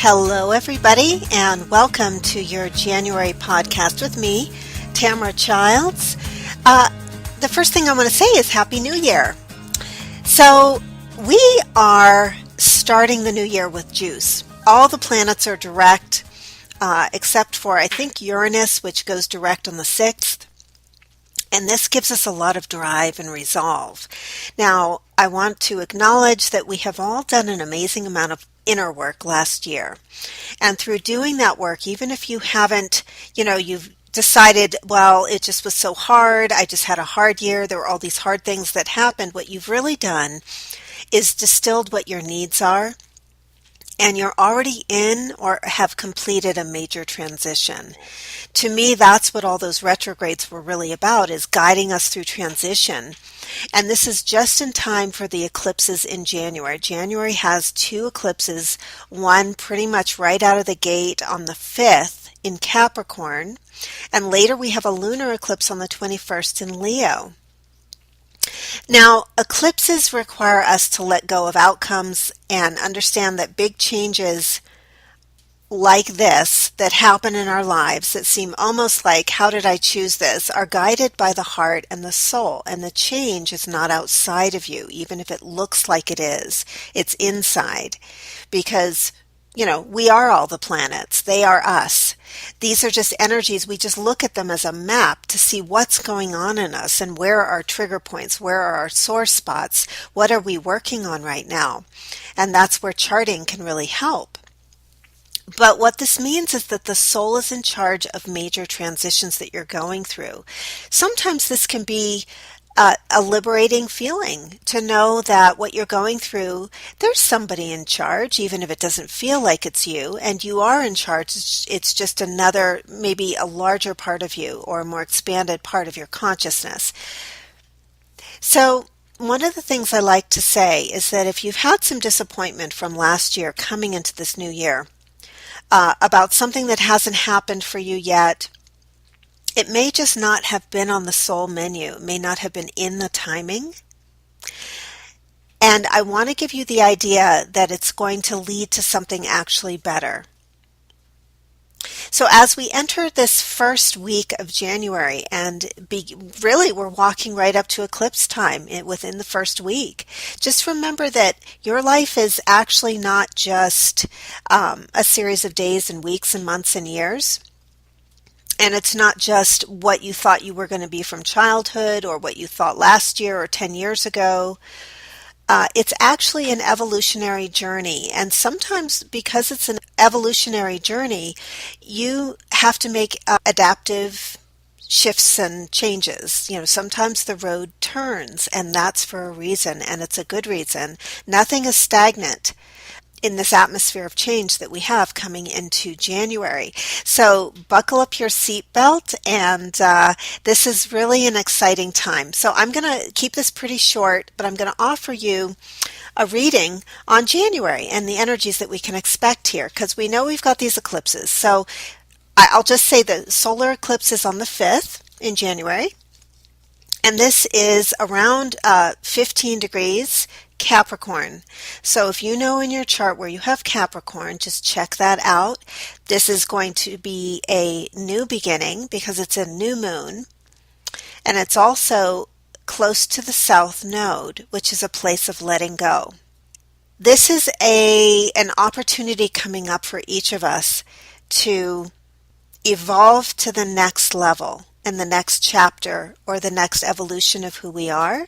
Hello, everybody, and welcome to your January podcast with me, Tamara Childs. The first thing I want to say is Happy New Year. So, we are starting the new year with juice. All the planets are direct, except for, I think, Uranus, which goes direct on the 6th. And this gives us a lot of drive and resolve. Now, I want to acknowledge that we have all done an amazing amount of inner work last year. And through doing that work, even if you haven't, you've decided, well, it just was so hard, I just had a hard year, there were all these hard things that happened, what you've really done is distilled what your needs are. And you're already in or have completed a major transition. To me, that's what all those retrogrades were really about, is guiding us through transition. And this is just in time for the eclipses in January. January has 2 eclipses, one pretty much right out of the gate on the 5th in Capricorn, and later we have a lunar eclipse on the 21st in Leo. Now, eclipses require us to let go of outcomes and understand that big changes like this that happen in our lives that seem almost like, how did I choose this, are guided by the heart and the soul. And the change is not outside of you, even if it looks like it is. It's inside. Because, we are all the planets. They are us. These are just energies. We just look at them as a map to see what's going on in us and where are our trigger points, where are our sore spots, what are we working on right now. And that's where charting can really help. But what this means is that the soul is in charge of major transitions that you're going through. Sometimes this can be a liberating feeling to know that what you're going through, there's somebody in charge, even if it doesn't feel like it's you, and you are in charge. It's just another, maybe a larger part of you or a more expanded part of your consciousness. So one of the things I like to say is that if you've had some disappointment from last year coming into this new year, about something that hasn't happened for you yet, it may just not have been on the soul menu. It may not have been in the timing. And I want to give you the idea that it's going to lead to something actually better. So as we enter this first week of January, and really we're walking right up to eclipse time within the first week, just remember that your life is actually not just a series of days and weeks and months and years. And it's not just what you thought you were going to be from childhood or what you thought last year or 10 years ago. It's actually an evolutionary journey. And sometimes because it's an evolutionary journey, you have to make adaptive shifts and changes. Sometimes the road turns, and that's for a reason, and it's a good reason. Nothing is stagnant in this atmosphere of change that we have coming into January. So buckle up your seatbelt, and this is really an exciting time. So I'm going to keep this pretty short, but I'm going to offer you a reading on January and the energies that we can expect here, because we know we've got these eclipses. So I'll just say the solar eclipse is on the 5th in January, and this is around 15 degrees Capricorn. So if you know in your chart where you have Capricorn, just check that out. This is going to be a new beginning because it's a new moon, and it's also close to the south node, which is a place of letting go. This is an opportunity coming up for each of us to evolve to the next level and the next chapter or the next evolution of who we are.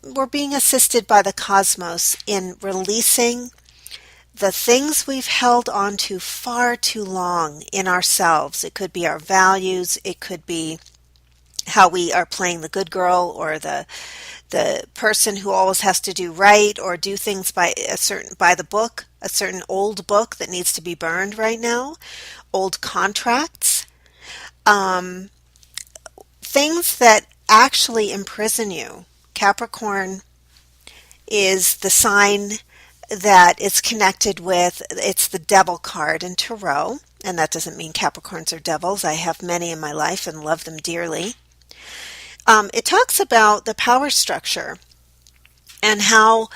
We're being assisted by the cosmos in releasing the things we've held on to far too long in ourselves. It could be our values, it could be how we are playing the good girl or the person who always has to do right or do things by the book, a certain old book that needs to be burned right now, old contracts, things that actually imprison you. Capricorn is the sign that it's connected with, it's the devil card in Tarot, and that doesn't mean Capricorns are devils. I have many in my life and love them dearly. It talks about the power structure and how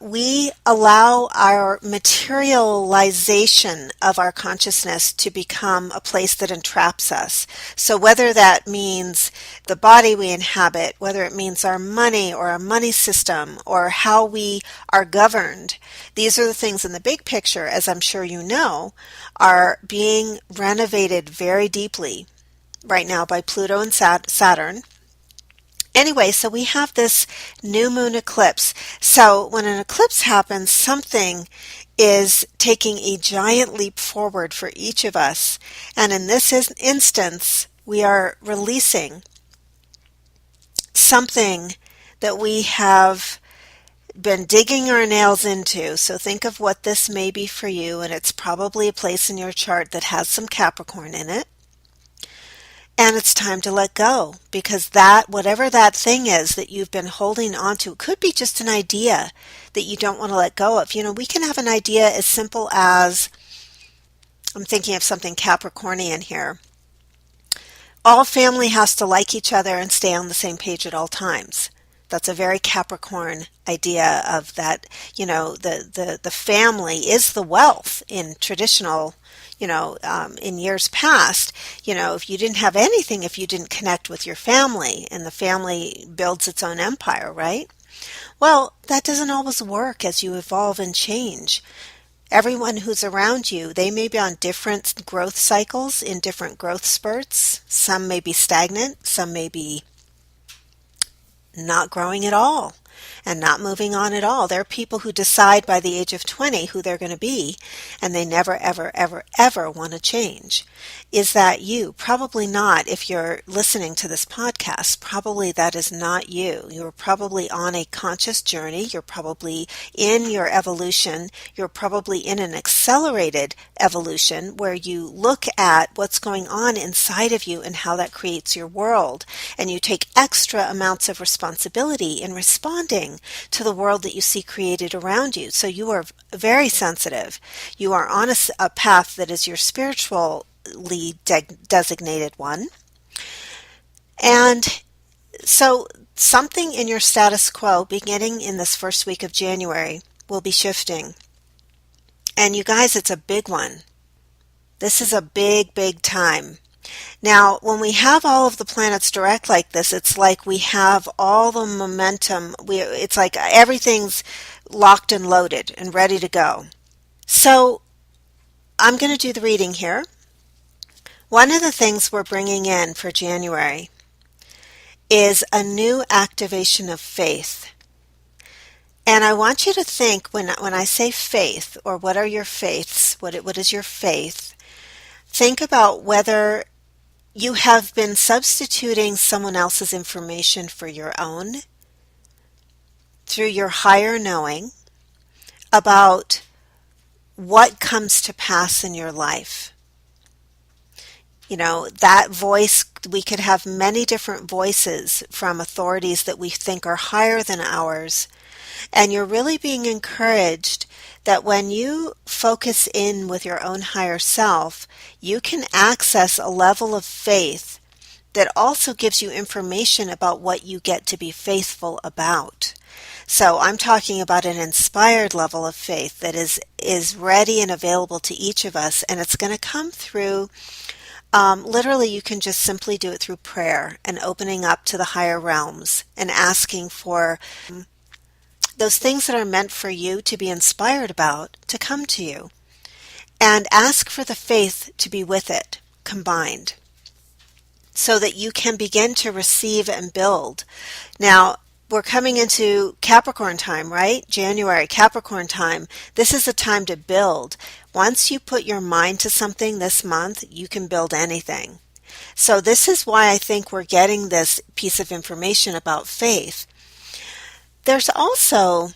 we allow our materialization of our consciousness to become a place that entraps us. So whether that means the body we inhabit, whether it means our money or our money system or how we are governed, these are the things in the big picture, as I'm sure you know, are being renovated very deeply right now by Pluto and Saturn. Anyway, so we have this new moon eclipse. So when an eclipse happens, something is taking a giant leap forward for each of us. And in this instance, we are releasing something that we have been digging our nails into. So think of what this may be for you, and it's probably a place in your chart that has some Capricorn in it. And it's time to let go, because that, whatever that thing is that you've been holding on to, could be just an idea that you don't want to let go of. You know, we can have an idea as simple as, I'm thinking of something Capricornian here. All family has to like each other and stay on the same page at all times. That's a very Capricorn idea of that, you know, the family is the wealth in traditional, in years past. You know, if you didn't have anything, if you didn't connect with your family, and the family builds its own empire, right? Well, that doesn't always work as you evolve and change. Everyone who's around you, they may be on different growth cycles in different growth spurts. Some may be stagnant, some may be not growing at all and not moving on at all. There are people who decide by the age of 20 who they're going to be, and they never, ever, ever, ever want to change. Is that you? Probably not. If you're listening to this podcast, probably that is not you. You're probably on a conscious journey. You're probably in your evolution. You're probably in an accelerated evolution where you look at what's going on inside of you and how that creates your world. And you take extra amounts of responsibility in responding to the world that you see created around you. So you are very sensitive. You are on a path that is your spiritually designated one. And so something in your status quo beginning in this first week of January will be shifting. And you guys, it's a big one. This is a big, big time. Now, when we have all of the planets direct like this, it's like we have all the momentum. It's like everything's locked and loaded and ready to go. So I'm going to do the reading here. One of the things we're bringing in for January is a new activation of faith. And I want you to think, when I say faith, or what are your faiths, what is your faith, think about whether you have been substituting someone else's information for your own through your higher knowing about what comes to pass in your life. You know, that voice, we could have many different voices from authorities that we think are higher than ours. And you're really being encouraged that when you focus in with your own higher self, you can access a level of faith that also gives you information about what you get to be faithful about. So I'm talking about an inspired level of faith that is ready and available to each of us, and it's going to come through, literally you can just simply do it through prayer and opening up to the higher realms and asking for those things that are meant for you to be inspired about to come to you, and ask for the faith to be with it combined so that you can begin to receive and build. Now, we're coming into Capricorn time, right? January, Capricorn time. This is a time to build. Once you put your mind to something this month, you can build anything. So this is why I think we're getting this piece of information about faith. There's also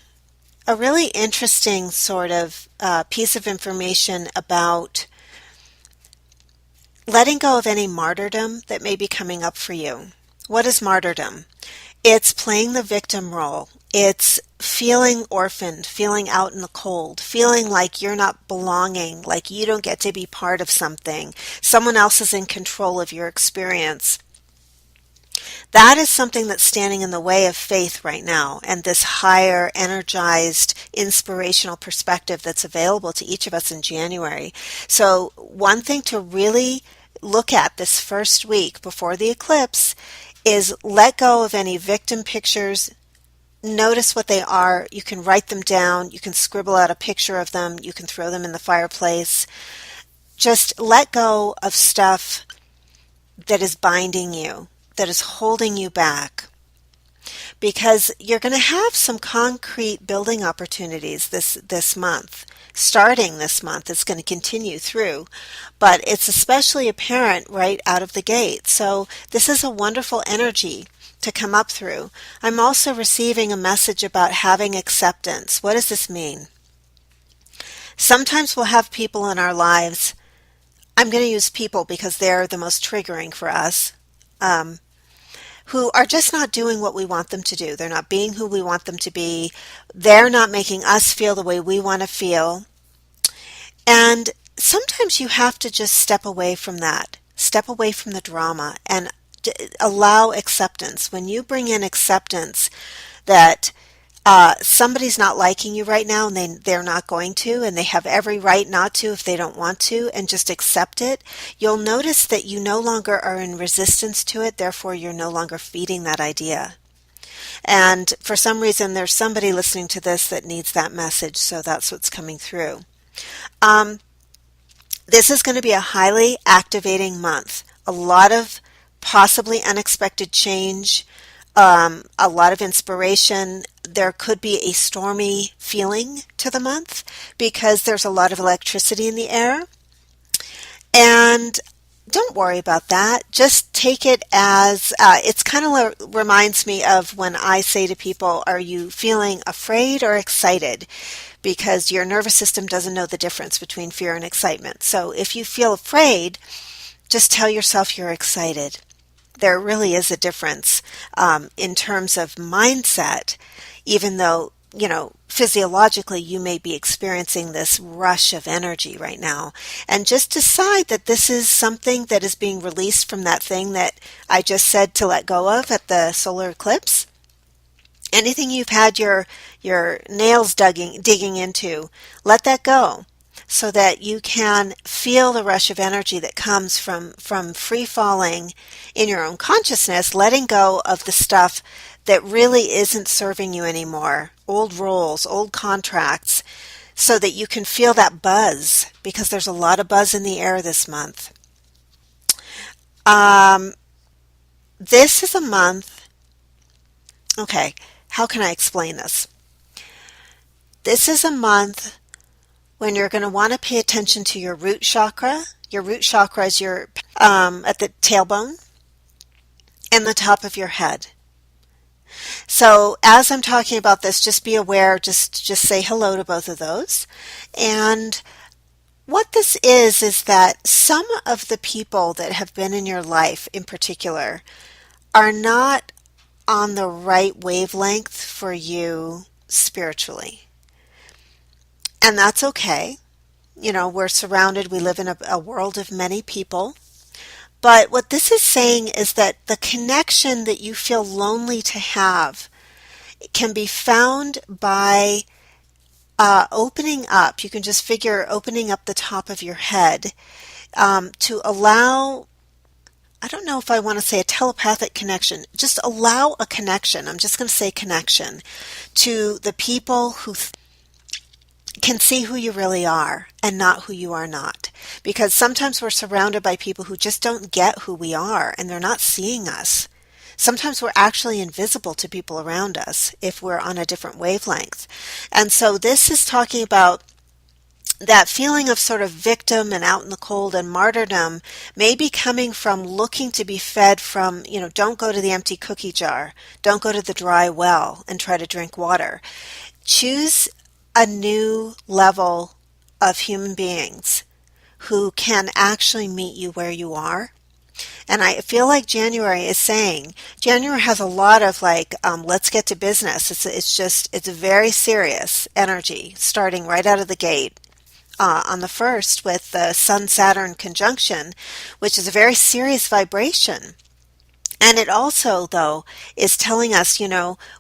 a really interesting sort of piece of information about letting go of any martyrdom that may be coming up for you. What is martyrdom? It's playing the victim role. It's feeling orphaned, feeling out in the cold, feeling like you're not belonging, like you don't get to be part of something. Someone else is in control of your experience. That is something that's standing in the way of faith right now and this higher, energized, inspirational perspective that's available to each of us in January. So, one thing to really look at this first week before the eclipse is let go of any victim pictures. Notice what they are. You can write them down. You can scribble out a picture of them. You can throw them in the fireplace. Just let go of stuff that is binding you, that is holding you back. Because you're going to have some concrete building opportunities this month. Starting this month, it's going to continue through, but it's especially apparent right out of the gate. So this is a wonderful energy to come up through. I'm also receiving a message about having acceptance. What does this mean? Sometimes we'll have people in our lives. I'm going to use people because they're the most triggering for us. Who are just not doing what we want them to do. They're not being who we want them to be. They're not making us feel the way we want to feel. And sometimes you have to just step away from that. Step away from the drama and allow acceptance. When you bring in acceptance that somebody's not liking you right now and they're not going to, and they have every right not to if they don't want to, and just accept it, you'll notice that you no longer are in resistance to it, therefore you're no longer feeding that idea. And for some reason there's somebody listening to this that needs that message, so that's what's coming through. This is going to be a highly activating month. A lot of possibly unexpected change, a lot of inspiration. There could be a stormy feeling to the month because there's a lot of electricity in the air. And don't worry about that. Just take it as, it's kind of reminds me of when I say to people, are you feeling afraid or excited? Because your nervous system doesn't know the difference between fear and excitement. So if you feel afraid, just tell yourself you're excited. There really is a difference in terms of mindset, even though, physiologically you may be experiencing this rush of energy right now. And just decide that this is something that is being released from that thing that I just said to let go of at the solar eclipse. Anything you've had your nails digging into, let that go, so that you can feel the rush of energy that comes from free falling in your own consciousness, letting go of the stuff that really isn't serving you anymore, old roles, old contracts, so that you can feel that buzz, because there's a lot of buzz in the air this month. This is a month, okay, how can I explain this? This is a month when you're going to want to pay attention to your root chakra. Your root chakra is your at the tailbone and the top of your head. So as I'm talking about this, just be aware, just say hello to both of those. And what this is that some of the people that have been in your life in particular are not on the right wavelength for you spiritually. And that's okay. We're surrounded, we live in a world of many people. But what this is saying is that the connection that you feel lonely to have can be found by opening up. You can just figure opening up the top of your head to allow, I don't know if I want to say a telepathic connection, just allow a connection. I'm just going to say connection to the people who can see who you really are and not who you are not. Because sometimes we're surrounded by people who just don't get who we are and they're not seeing us. Sometimes we're actually invisible to people around us if we're on a different wavelength. And so this is talking about that feeling of sort of victim and out in the cold and martyrdom may be coming from looking to be fed from, don't go to the empty cookie jar. Don't go to the dry well and try to drink water. Choose a new level of human beings who can actually meet you where you are. And I feel like January is saying, January has a lot of let's get to business. It's a very serious energy starting right out of the gate. On the 1st with the Sun-Saturn conjunction, which is a very serious vibration. And it also, though, is telling us,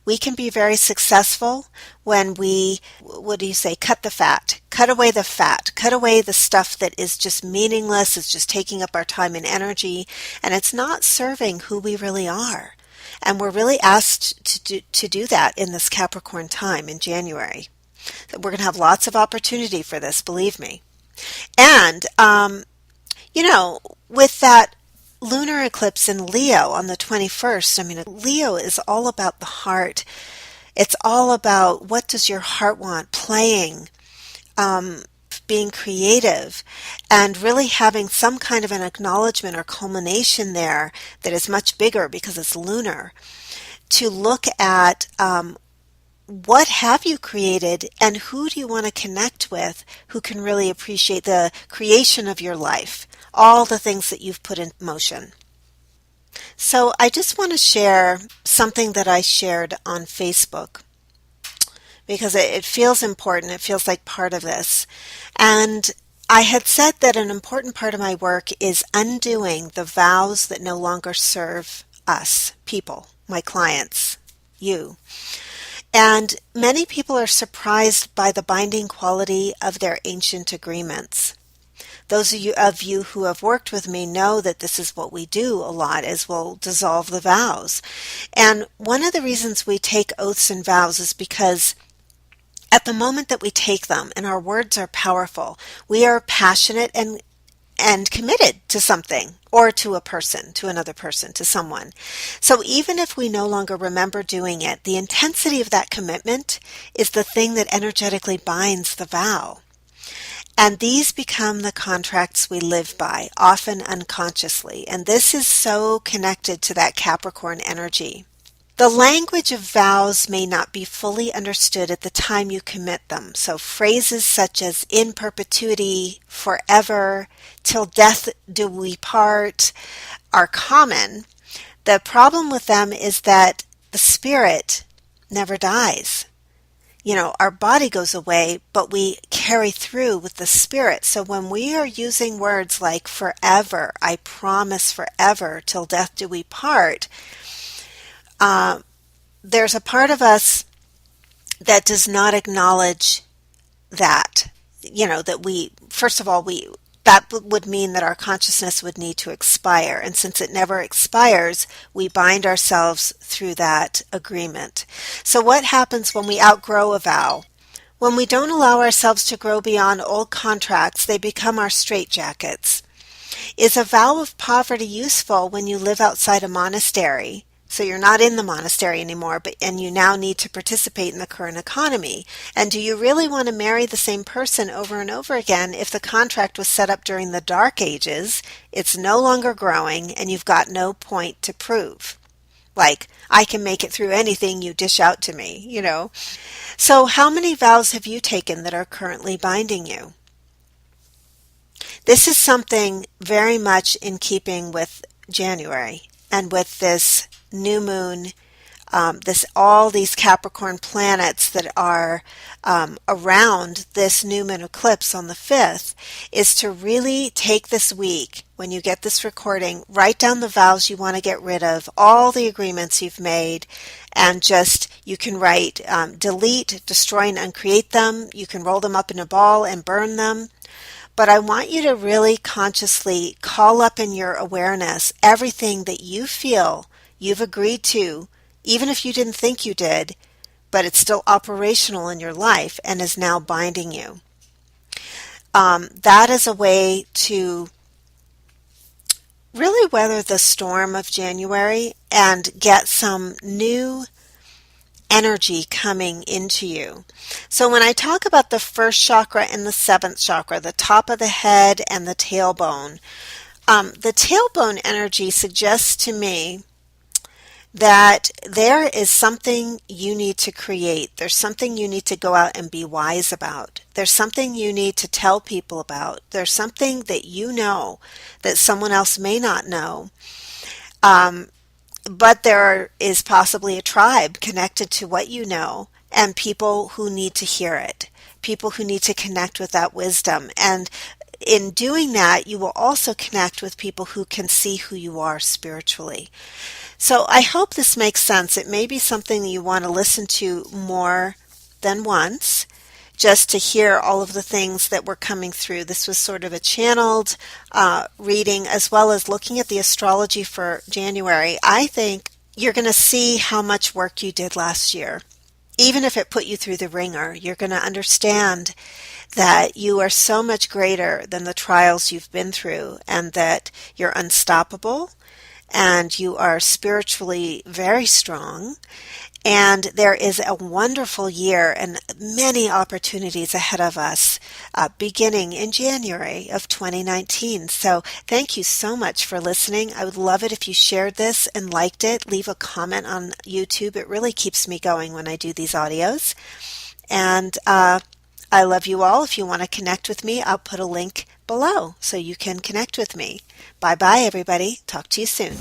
we can be very successful when we, what do you say, cut the fat, cut away the fat, cut away the stuff that is just meaningless, it's just taking up our time and energy, and it's not serving who we really are. And we're really asked to do that in this Capricorn time in January. We're going to have lots of opportunity for this, believe me. And, with that lunar eclipse in Leo on the 21st, Leo is all about the heart. It's all about what does your heart want, playing, being creative, and really having some kind of an acknowledgement or culmination there that is much bigger because it's lunar, to look at what have you created and who do you want to connect with who can really appreciate the creation of your life, all the things that you've put in motion. So I just want to share something that I shared on Facebook because it feels important. It feels like part of this. And I had said that an important part of my work is undoing the vows that no longer serve us, people, my clients, you. And many people are surprised by the binding quality of their ancient agreements. Those of you who have worked with me know that this is what we do a lot, is we'll dissolve the vows. And one of the reasons we take oaths and vows is because at the moment that we take them, and our words are powerful, we are passionate and committed to something, or to a person, to another person, to someone. So even if we no longer remember doing it, the intensity of that commitment is the thing that energetically binds the vow. And these become the contracts we live by, often unconsciously. And this is so connected to that Capricorn energy. The language of vows may not be fully understood at the time you commit them. So phrases such as in perpetuity, forever, till death do we part are common. The problem with them is that the spirit never dies. Our body goes away, but we carry through with the spirit. So when we are using words like forever, I promise forever, till death do we part, there's a part of us that does not acknowledge that, that we, first of all, that would mean that our consciousness would need to expire. And since it never expires, we bind ourselves through that agreement. So what happens when we outgrow a vow? When we don't allow ourselves to grow beyond old contracts, they become our straitjackets. Is a vow of poverty useful when you live outside a monastery? So you're not in the monastery anymore, and you now need to participate in the current economy. And do you really want to marry the same person over and over again if the contract was set up during the Dark Ages, it's no longer growing, and you've got no point to prove? Like, I can make it through anything you dish out to me, So how many vows have you taken that are currently binding you? This is something very much in keeping with January and with this new moon, all these Capricorn planets that are around this new moon eclipse on the 5th, is to really take this week, when you get this recording, write down the vows you want to get rid of, all the agreements you've made, and you can write delete, destroy, and uncreate them. You can roll them up in a ball and burn them. But I want you to really consciously call up in your awareness everything that you feel you've agreed to, even if you didn't think you did, but it's still operational in your life and is now binding you. That is a way to really weather the storm of January and get some new energy coming into you. So when I talk about the first chakra and the 7th chakra, the top of the head and the tailbone, the tailbone energy suggests to me that there is something you need to create. There's something you need to go out and be wise about. There's something you need to tell people about. There's something that you know that someone else may not know. But there is possibly a tribe connected to what you know, and people who need to hear it, people who need to connect with that wisdom. And in doing that, you will also connect with people who can see who you are spiritually. So I hope this makes sense. It may be something that you want to listen to more than once, just to hear all of the things that were coming through. This was sort of a channeled reading, as well as looking at the astrology for January. I think you're going to see how much work you did last year. Even if it put you through the ringer, you're going to understand that you are so much greater than the trials you've been through, and that you're unstoppable, and you are spiritually very strong, and there is a wonderful year and many opportunities ahead of us beginning in January of 2019. So thank you so much for listening. I would love it if you shared this and liked it. Leave a comment on YouTube. It really keeps me going when I do these audios. And I love you all. If you want to connect with me, I'll put a link below so you can connect with me. Bye-bye, everybody. Talk to you soon.